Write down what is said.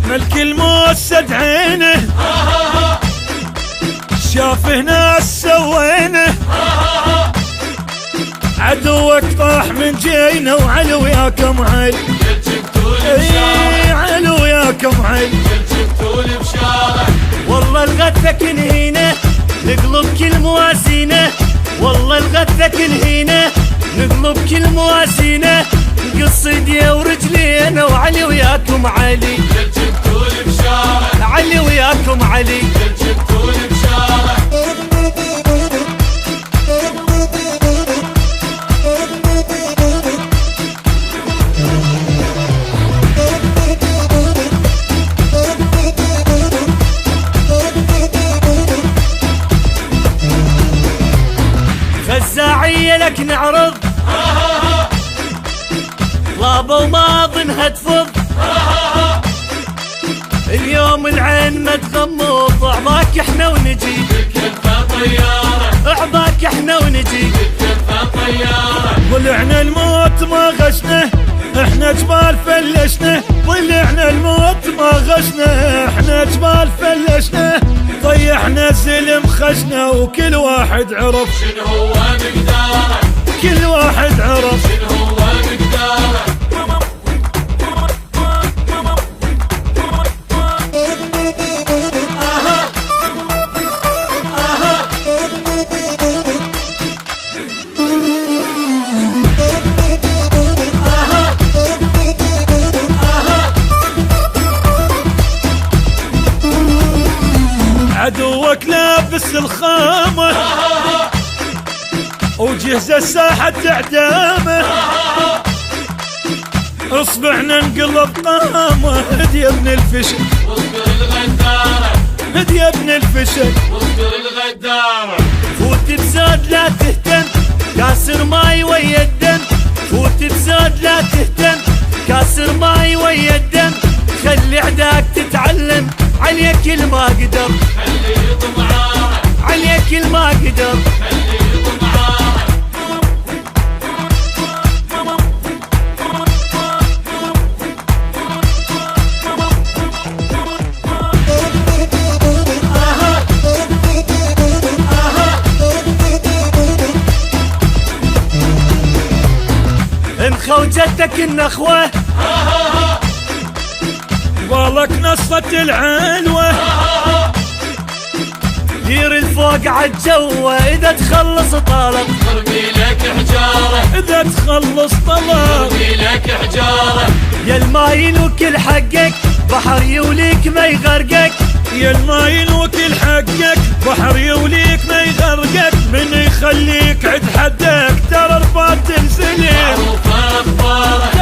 ملك الموسد عينه شافه ناس سوينه عدوك طاح من جينا وعلو ياكم علي علو ياكم علي والله الغثة كنهينه نقلب كل موازينه والله الغثة كنهينه نقلب كل موازينه نقص ايديه ورجلينا وعلي وياكم علي علي وياكم علي فزاعية لك نعرض طلابة وماضنها تفض اليوم العين ما تغمض عضاك احنا ونجي عضاك احنا ونجي ضلعنا الموت ما غشنا احنا جبال فلشنا ضلعنا الموت ما غشنا احنا جبال فلشنا ضيعنا الزلم خشنا وكل واحد عرف شنو هو مقداره كل واحد عرف شنو هو مقداره عدوك لابس الخامة وجهز الساحة اعدامه اصبحنا نقلب قامة هدي يا ابن الفشل واصبر الغدارة هدي يا ابن الفشل واصبر الغدارة فوت بزاد لا تهتم كاسر ماي ويا الدم فوت بزاد لا تهتم كاسر ماي ويا الدم خلي عداك تتعلم عليك الما قدر خلي طمعانه عليك الما قدر خلي طمعانه انخوجتك النخوة بالك نصة العنوة دير الفوق عالجوة اذا تخلص طلب ارمي لك حجاره اذا تخلص طلب ارمي لك حجاره يا الماين وكل حقك بحر يوليك ما يغرقك يا الماين وكل حقك بحر يوليك ما يغرقك من يخليك عد حدك ترى رفات تنسلم معروفه اخباره